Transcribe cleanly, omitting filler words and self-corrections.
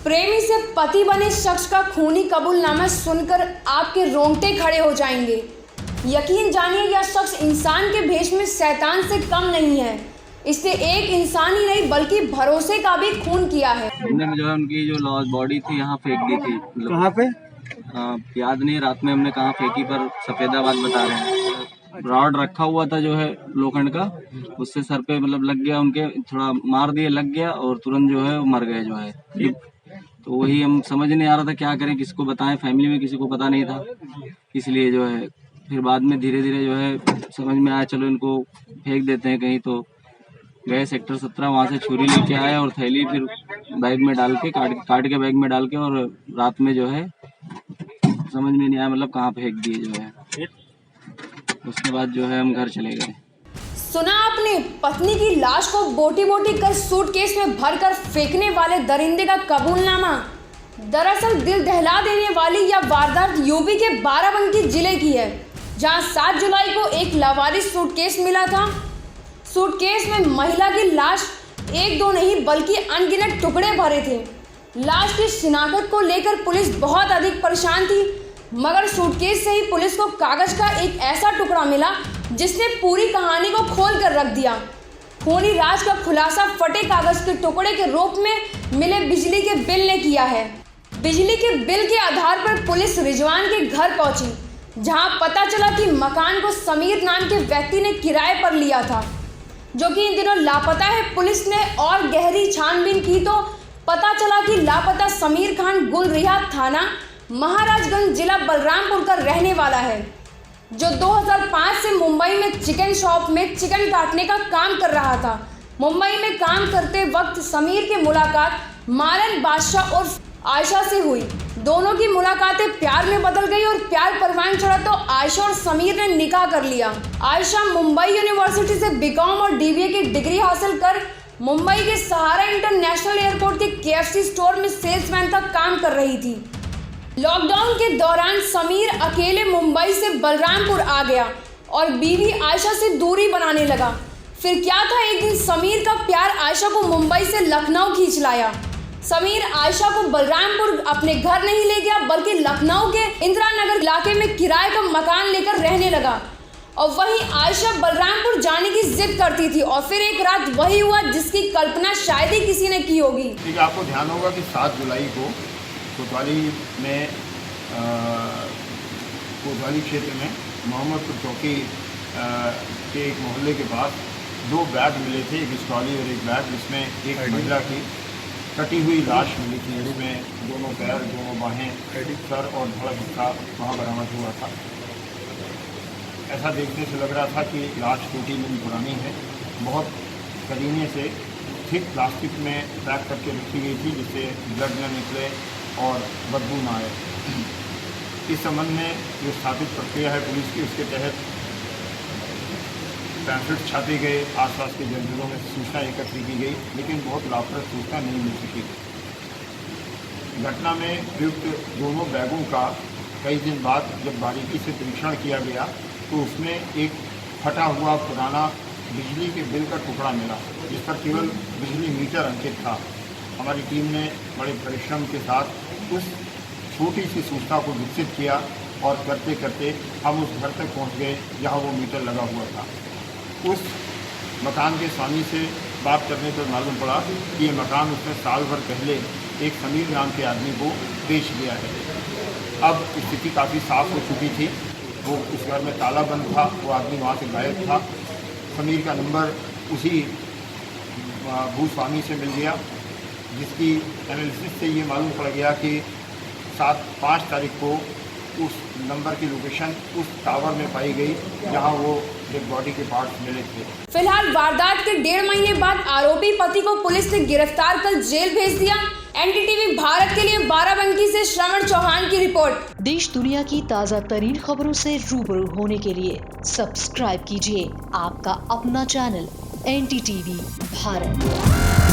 प्रेमी से पति बने शख्स का खूनी कबूलनामा सुनकर आपके रोंगटे खड़े हो जाएंगे। यकीन जानिए यह शख्स इंसान के भेष में शैतान से कम नहीं है। इसने एक इंसान ही नहीं बल्कि भरोसे का भी खून किया है। हमने जो है उनकी जो लॉस्ट बॉडी थी यहाँ फेंक दी थी। कहाँ पे? याद नहीं रात में हमने कहाँ फेंकी, पर सफेदाबाद बता रहे हैं। रॉड रखा हुआ था जो है लोखंड का, उससे सर पे मतलब लग गया, उनके थोड़ा मार दिए, लग गया और तुरंत जो है वो मर गए जो है। तो वही हम समझ नहीं आ रहा था क्या करें, किसको बताएं, फैमिली में किसी को पता नहीं था, इसलिए जो है फिर बाद में धीरे धीरे जो है समझ में आया चलो इनको फेंक देते हैं कहीं। तो गए सेक्टर 17, वहाँ से छुरी लेके आए और थैली फिर बैग में डाल के काट के बैग में डाल के, और रात में जो है समझ में नहीं आया मतलब कहाँ फेंक दिए जो है। उसके बाद जो है हम घर चले गए। सुना आपने, पत्नी की लाश को बोटी बोटी कर सूटकेस में भरकर फेंकने वाले दरिंदे का कबूलनामा। दरअसल दिल दहला देने वाली यह वारदात यूपी के बाराबंकी जिले की है, जहां 7 जुलाई को एक लावारिस सूटकेस मिला था। सूटकेस में महिला की लाश 1-2 नहीं बल्कि अनगिनत टुकड़े भरे थे। लाश की शिनाख्त को लेकर पुलिस बहुत अधिक परेशान थी, मगर सूटकेस से ही पुलिस को कागज का एक ऐसा टुकड़ा मिला जिसने पूरी कहानी को खोल कर रख दिया। खूनी राज का खुलासा फटे कागज के टुकड़े के रूप में मिले बिजली के बिल ने किया है। बिजली के बिल के आधार पर पुलिस रिजवान के घर पहुंची, जहां पता चला कि मकान को समीर नाम के व्यक्ति ने किराए पर लिया था, जो कि इन दिनों लापता है। पुलिस ने और गहरी छानबीन की तो पता चला कि लापता समीर खान गुलरिहा थाना महाराजगंज जिला बलरामपुर का रहने वाला है, जो 2005 से मुंबई में चिकन शॉप में चिकन काटने का काम कर रहा था। मुंबई में काम करते वक्त समीर की मुलाकात मारन बादशाह और आयशा से हुई। दोनों की मुलाकातें प्यार में बदल गई और प्यार परवान चढ़ा तो आयशा और समीर ने निकाह कर लिया। आयशा मुंबई यूनिवर्सिटी से बीकॉम और डीबीए की डिग्री हासिल कर मुंबई के सहारा इंटरनेशनल एयरपोर्ट के KFC स्टोर में सेल्समैन का काम कर रही थी। लॉकडाउन के दौरान समीर अकेले मुंबई से बलरामपुर आ गया और बीवी आयशा से दूरी बनाने लगा। फिर क्या था, एक दिन समीर का प्यार आयशा को मुंबई से लखनऊ खींच लाया। समीर आयशा को बलरामपुर अपने घर नहीं ले गया बल्कि लखनऊ के इंदिरा नगर इलाके में किराए का मकान लेकर रहने लगा, और वहीं आयशा बलरामपुर जाने की जिद करती थी। और फिर एक रात वही हुआ जिसकी कल्पना शायद ही किसी ने की होगी। ठीक है, आपको ध्यान होगा कि 7 जुलाई को कोतवाली में कोतवाली क्षेत्र में मोहम्मदपुर चौकी के एक मोहल्ले के पास 2 बैग मिले थे, एक स्टॉली और एक बैग, जिसमें एक महिला की कटी हुई लाश मिली थी, जिसमें दोनों पैर, दोनों बाहें, सर और धड़ हिस्सा वहाँ बरामद हुआ था। ऐसा देखने से लग रहा था कि लाश टूटी नहीं पुरानी है, बहुत करीने से थिक प्लास्टिक में पैक करके रखी गई थी, जिससे ब्लड न निकले और बदबू न आए। इस संबंध में जो स्थापित प्रक्रिया है पुलिस की, उसके तहत पैम्फलेट छापे गए, आसपास के जंगलों में सूचना एकत्र की गई, लेकिन बहुत लाभप्रद सूचना नहीं मिल सकी। घटना में प्रयुक्त दोनों बैगों का कई दिन बाद जब बारीकी से परीक्षण किया गया तो उसमें एक फटा हुआ पुराना बिजली के बिल का टुकड़ा मिला, जिस पर केवल बिजली मीटर अंकित था। हमारी टीम ने बड़े परिश्रम के साथ उस छोटी सी सूचना को विकसित किया और करते करते हम उस घर तक पहुंच गए जहां वो मीटर लगा हुआ था। उस मकान के स्वामी से बात करने पर मालूम पड़ा कि ये मकान उसने साल भर पहले एक समीर नाम के आदमी को बेच दिया है। अब स्थिति काफ़ी साफ हो चुकी थी, वो उस घर में ताला बंद था, वो आदमी वहाँ से गायब था। समीर का नंबर उसी भूस्वामी से मिल गया, जिसकी एनालिसिस से ये मालूम पड़ गया कि 5 तारीख को उस नंबर की लोकेशन उस टावर में पाई गई जहां वो डेड बॉडी के पार्ट्स मिले थे। फिलहाल वारदात के 1.5 महीने बाद आरोपी पति को पुलिस ने गिरफ्तार कर जेल भेज दिया। NDTV भारत के लिए बाराबंकी से श्रवण चौहान की रिपोर्ट। देश दुनिया की ताज़ा तरीन खबरों से रूबरू होने के लिए सब्सक्राइब कीजिए आपका अपना चैनल NDTV भारत।